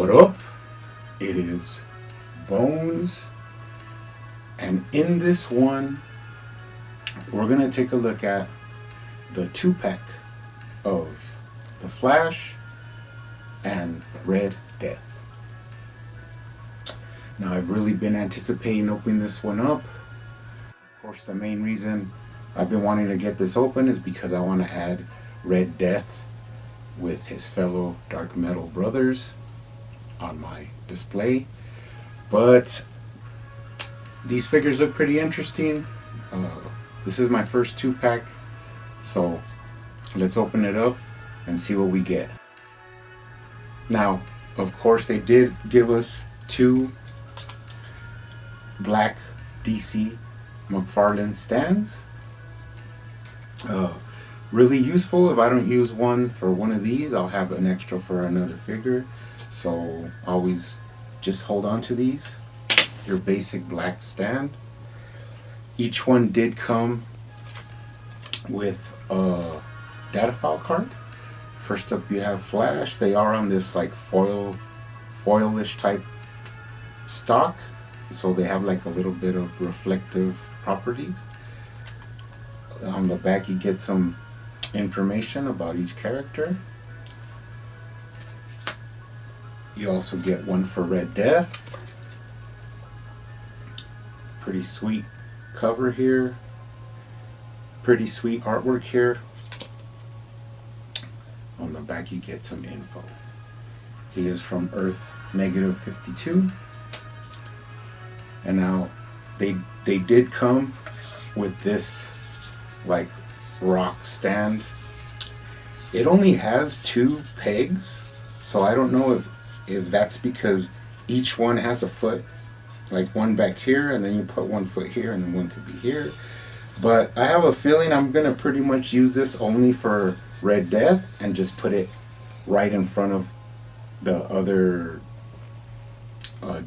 What up? It is Bones, and in this one, we're gonna take a look at the 2-pack of The Flash and Red Death. Now, I've really been anticipating opening this one up. Of course, the main reason I've been wanting to get this open is because I want to add Red Death with his fellow Dark Metal brothers on my display. But these figures look pretty interesting. This is my first 2-pack, so let's open it up and see what we get. Now, of course, they did give us 2 black DC McFarlane stands. Really useful. If I don't use one for one of these, I'll have an extra for another figure. So always just hold on to these. Your basic black stand. Each one did come with a data file card. First up, you have Flash. They are on this like foilish type stock, so they have like a little bit of reflective properties. On the back, you get some information about each character. You also get one for Red Death. Pretty sweet cover here. Pretty sweet artwork here. On the back, you get some info. He is from Earth -52. And now they did come with this like rock stand. It only has 2 pegs, so I don't know if that's because each one has a foot, like one back here, and then you put one foot here, and then one could be here. But I have a feeling I'm gonna pretty much use this only for Red Death and just put it right in front of the other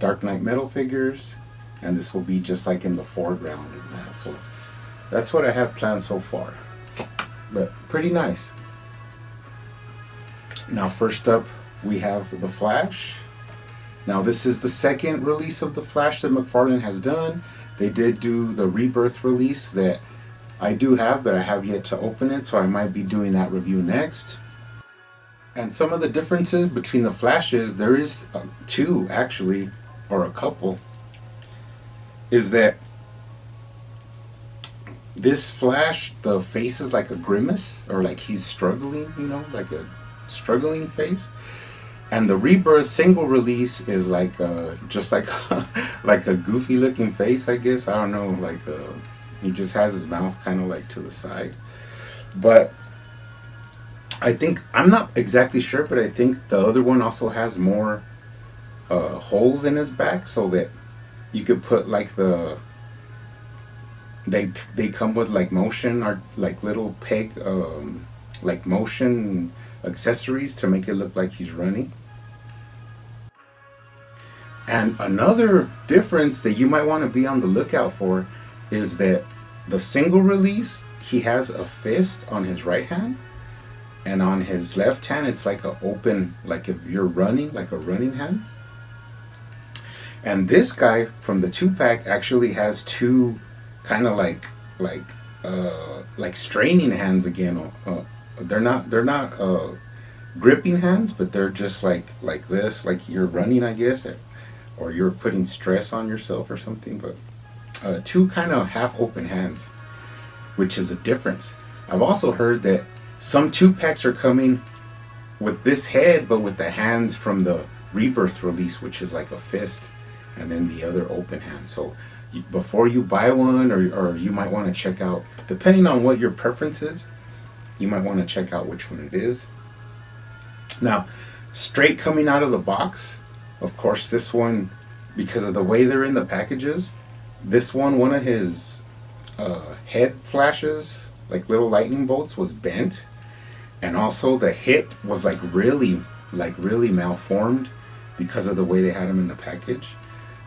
Dark Knight Metal figures, and this will be just like in the foreground of that. So that's what I have planned so far, but pretty nice. Now, first up, we have The Flash. Now, this is the second release of The Flash that McFarlane has done. They did do the Rebirth release that I do have, but I have yet to open it, so I might be doing that review next. And some of the differences between the Flashes, there is 2 actually, or a couple, is that this Flash, the face is like a grimace, or like he's struggling, you know, like a struggling face. And the Rebirth single release is like just like like a goofy looking face, I guess. I don't know, like he just has his mouth kind of like to the side. But I think, I'm not exactly sure, but I think the other one also has more holes in his back, so that you could put like they come with like motion, or like little peg like motion accessories to make it look like he's running. And another difference that you might want to be on the lookout for is that the single release, he has a fist on his right hand, and on his left hand it's like a open, like if you're running, like a running hand. And this guy from the 2-pack actually has 2 kind of like straining hands again. They're not gripping hands, but they're just like this, like you're running, I guess, or you're putting stress on yourself or something. But 2 kind of half open hands, which is a difference. I've also heard that some 2-packs are coming with this head, but with the hands from the Rebirth release, which is like a fist, and then the other open hand. So before you buy one, or you might want to check out, depending on what your preference is, you might want to check out which one it is. Now, straight coming out of the box, of course, this one, because of the way they're in the packages, this one of his head flashes, like little lightning bolts, was bent, and also the hip was like really malformed because of the way they had him in the package.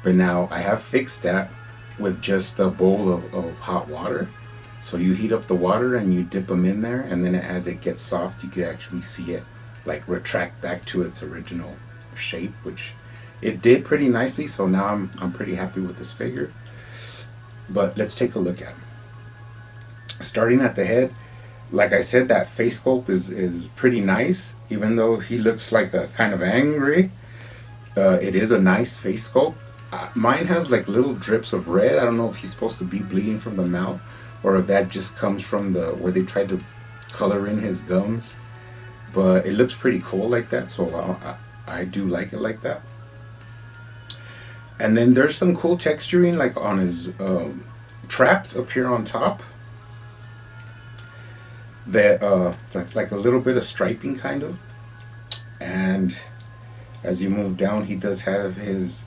But now I have fixed that with just a bowl of hot water. So you heat up the water and you dip them in there, and then as it gets soft, you can actually see it like retract back to its original shape, which it did pretty nicely. So now I'm pretty happy with this figure. But let's take a look at him. Starting at the head, like I said, that face sculpt is pretty nice. Even though he looks like a kind of angry, it is a nice face sculpt. Mine has like little drips of red. I don't know if he's supposed to be bleeding from the mouth, or if that just comes from the where they tried to color in his gums. But it looks pretty cool like that, so I do like it like that. And then there's some cool texturing like on his traps up here on top. That it's like a little bit of striping kind of. And as you move down, he does have his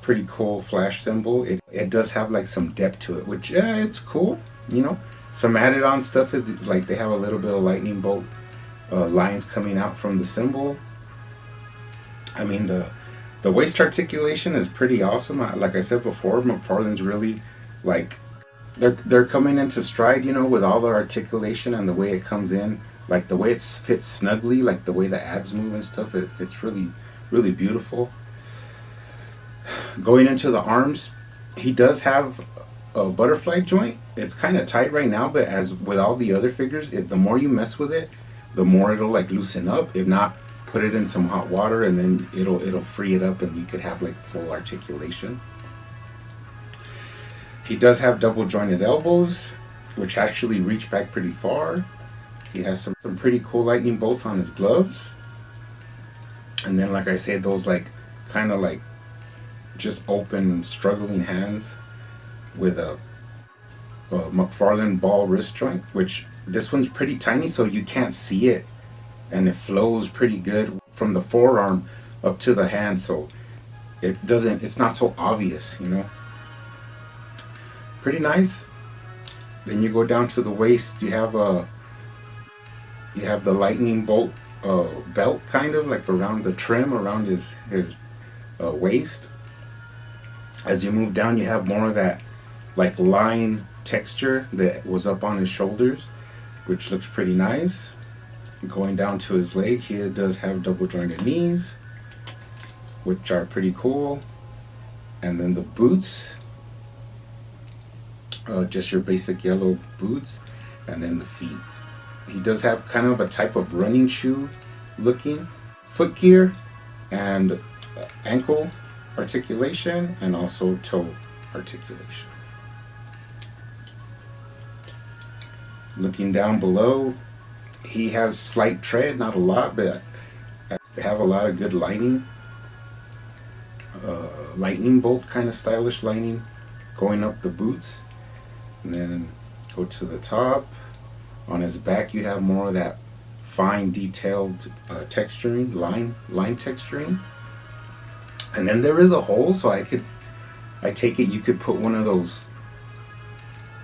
pretty cool flash symbol. It does have like some depth to it, which it's cool, you know. Some added on stuff is like they have a little bit of lightning bolt lines coming out from the symbol. I mean, the waist articulation is pretty awesome. Like I said before, McFarlane's really like they're coming into stride, you know, with all the articulation and the way it comes in, like the way it fits snugly, like the way the abs move and stuff. It's really, really beautiful. Going into the arms, he does have a butterfly joint. It's kind of tight right now, but as with all the other figures, the more you mess with it, the more it'll like loosen up. If not, put it in some hot water and then it'll free it up, and you could have like full articulation. He does have double jointed elbows, which actually reach back pretty far. He has some pretty cool lightning bolts on his gloves. And then, like I said, those like kind of like just open struggling hands with a McFarlane ball wrist joint, which this one's pretty tiny, so you can't see it, and it flows pretty good from the forearm up to the hand, so it's not so obvious, you know. Pretty nice. Then you go down to the waist. You have the lightning bolt belt kind of like around the trim around his waist. As you move down, you have more of that like line texture that was up on his shoulders, which looks pretty nice. Going down to his leg, he does have double jointed knees, which are pretty cool. And then the boots, just your basic yellow boots. And then the feet, he does have kind of a type of running shoe looking foot gear and ankle articulation, and also toe articulation. Looking down below, he has slight tread, not a lot, but has to have a lot of good lining. Lightning bolt kind of stylish lining going up the boots. And then go to the top. On his back, you have more of that fine detailed texturing, line texturing. And then there is a hole, so I take it you could put one of those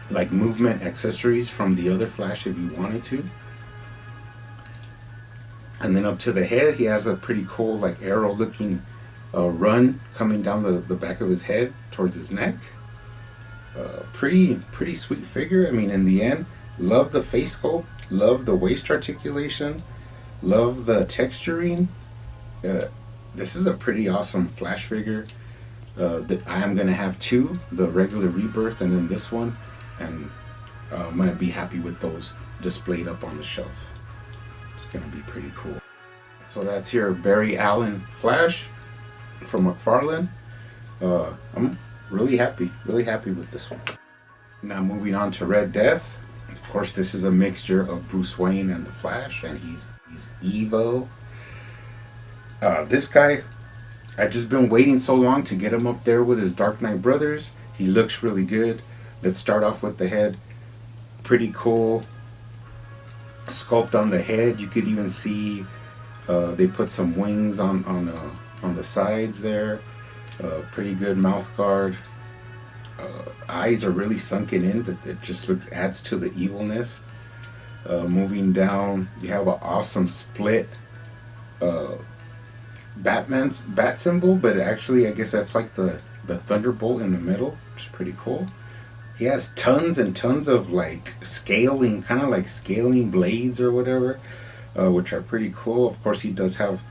like movement accessories from the other Flash if you wanted to. And then up to the head, he has a pretty cool like arrow looking run coming down the back of his head towards his neck. Pretty sweet figure. I mean, in the end, love the face sculpt, love the waist articulation, love the texturing. This is a pretty awesome Flash figure. That I am gonna have two, the regular Rebirth and then this one, and I'm gonna be happy with those displayed up on the shelf. It's gonna be pretty cool. So that's your Barry Allen Flash from McFarlane. I'm really happy with this one. Now moving on to Red Death. Of course, this is a mixture of Bruce Wayne and the Flash, and he's Evo. This guy, I've just been waiting so long to get him up there with his Dark Knight brothers. He looks really good. Let's start off with the head. Pretty cool sculpt on the head. You could even see they put some wings on the sides there. Pretty good mouth guard. Eyes are really sunken in, but it just adds to the evilness. Moving down, you have an awesome split Batman's bat symbol, but actually I guess that's like the thunderbolt in the middle, which is pretty cool. He has tons and tons of like scaling, kind of like scaling blades or whatever, which are pretty cool. Of course, he does have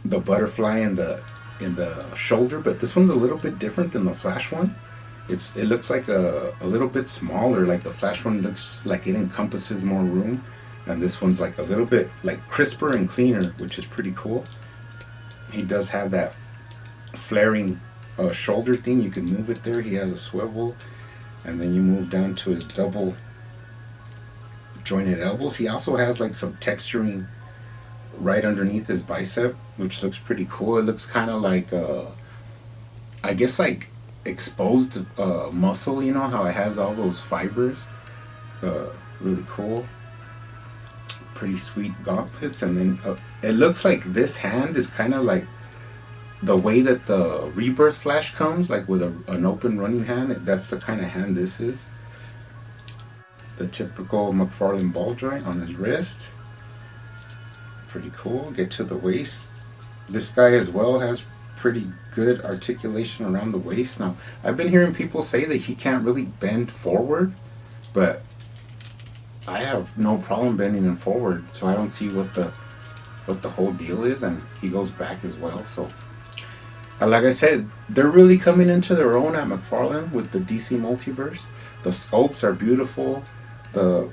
the butterfly in the shoulder, but this one's a little bit different than the Flash one. It looks like a little bit smaller. Like the Flash one looks like it encompasses more room, and this one's like a little bit like crisper and cleaner, which is pretty cool. He does have that flaring shoulder thing. You can move it there. He has a swivel, and then you move down to his double jointed elbows. He also has like some texturing right underneath his bicep, which looks pretty cool. It looks kind of like I guess like exposed muscle. You know how it has all those fibers. Really cool. Pretty sweet gauntlets, and then it looks like this hand is kind of like the way that the Rebirth Flash comes, like with an open running hand. That's the kind of hand this is. The typical McFarlane ball joint on his wrist. Pretty cool. Get to the waist. This guy as well has pretty good articulation around the waist. Now, I've been hearing people say that he can't really bend forward, but I have no problem bending him forward, so I don't see what the whole deal is. And he goes back as well. So, like I said, they're really coming into their own at McFarlane with the DC Multiverse. The sculpts are beautiful. The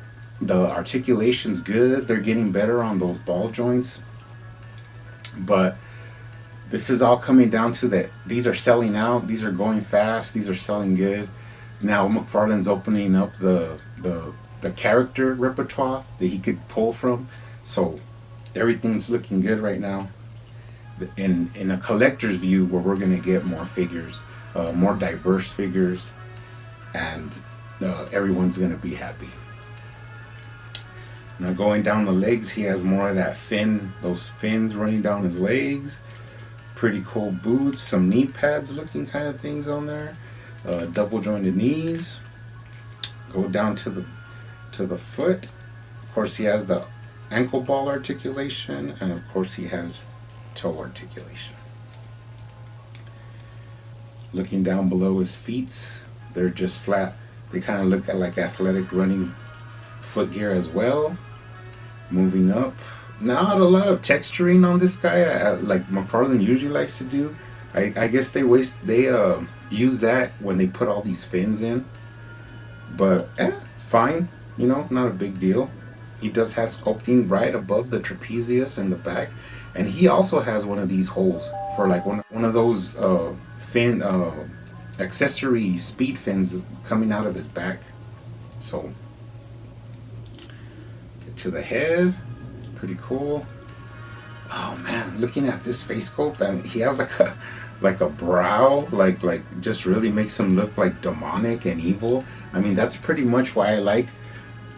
articulation's good. They're getting better on those ball joints. But this is all coming down to that these are selling out. These are going fast. These are selling good. Now McFarlane's opening up the character repertoire that he could pull from. So everything's looking good right now. In a collector's view, where we're going to get more figures, more diverse figures, and everyone's going to be happy. Now going down the legs, he has more of that fin, those fins running down his legs. Pretty cool boots, some knee pads looking kind of things on there. Double jointed knees. Go down to the foot. Of course, he has the ankle ball articulation, and of course he has toe articulation. Looking down below his feet, they're just flat. They kind of look at like athletic running foot gear as well. Moving up, not a lot of texturing on this guy, like McFarlane usually likes to do. I guess they use that when they put all these fins in, but fine, you know, not a big deal. He does have sculpting right above the trapezius in the back, and he also has one of these holes for like one of those fin accessory speed fins coming out of his back. So get to the head, pretty cool. Oh man, looking at this face sculpt, I mean, he has like a brow, like just really makes him look like demonic and evil. I mean, that's pretty much why I like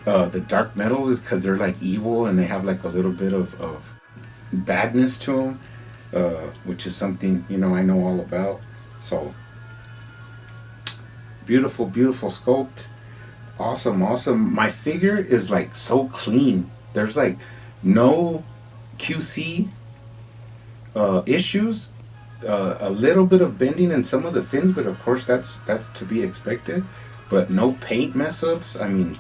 the dark metals, is because they're like evil and they have like a little bit of badness to them, which is something, you know, I know all about. So beautiful sculpt. Awesome. My figure is like so clean. There's like no QC issues. A little bit of bending in some of the fins, but of course that's to be expected. But no paint mess ups. I mean,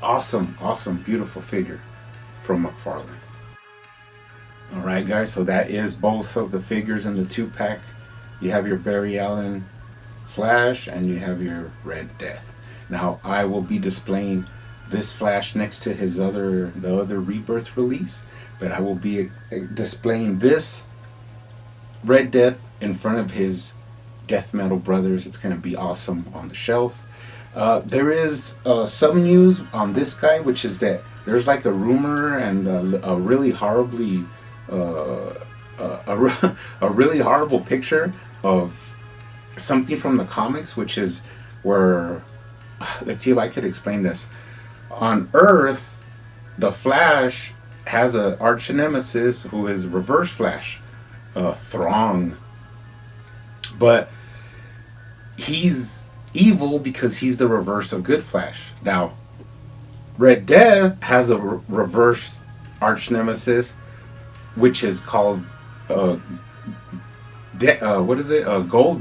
awesome, beautiful figure from McFarlane. Alright guys, so that is both of the figures in the 2-pack. You have your Barry Allen Flash and you have your Red Death. Now I will be displaying this Flash next to the other Rebirth release, but I will be displaying this Red Death in front of his Death Metal brothers. It's going to be awesome on the shelf. There is some news on this guy, which is that there's like a rumor and a really horribly a really horrible picture of something from the comics, which is where, let's see if I could explain this. On Earth, the Flash has an arch nemesis who is Reverse Flash, Throng, but he's evil because he's the reverse of Good Flash. Now, Red Death has a reverse arch nemesis, which is called Gold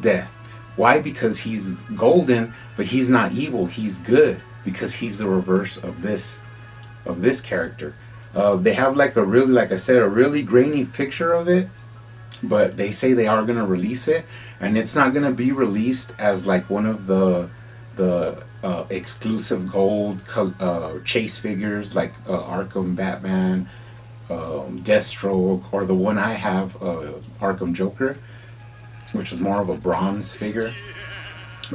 Death. Why? Because he's golden, but he's not evil. He's good because he's the reverse of this character. They have like a really, like I said, a really grainy picture of it, but they say they are gonna release it, and it's not gonna be released as like one of the exclusive gold chase figures like Arkham Batman, Deathstroke, or the one I have, Arkham Joker, which is more of a bronze figure.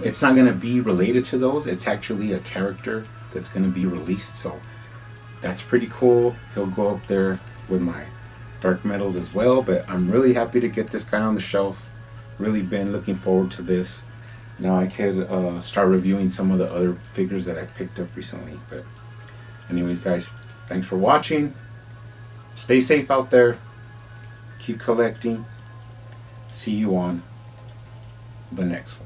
It's not gonna be related to those. It's actually a character that's gonna be released. So that's pretty cool. He'll go up there with my dark metals as well. But I'm really happy to get this guy on the shelf. Really been looking forward to this. Now I could start reviewing some of the other figures that I picked up recently. But anyways, guys, thanks for watching. Stay safe out there. Keep collecting. See you on the next one.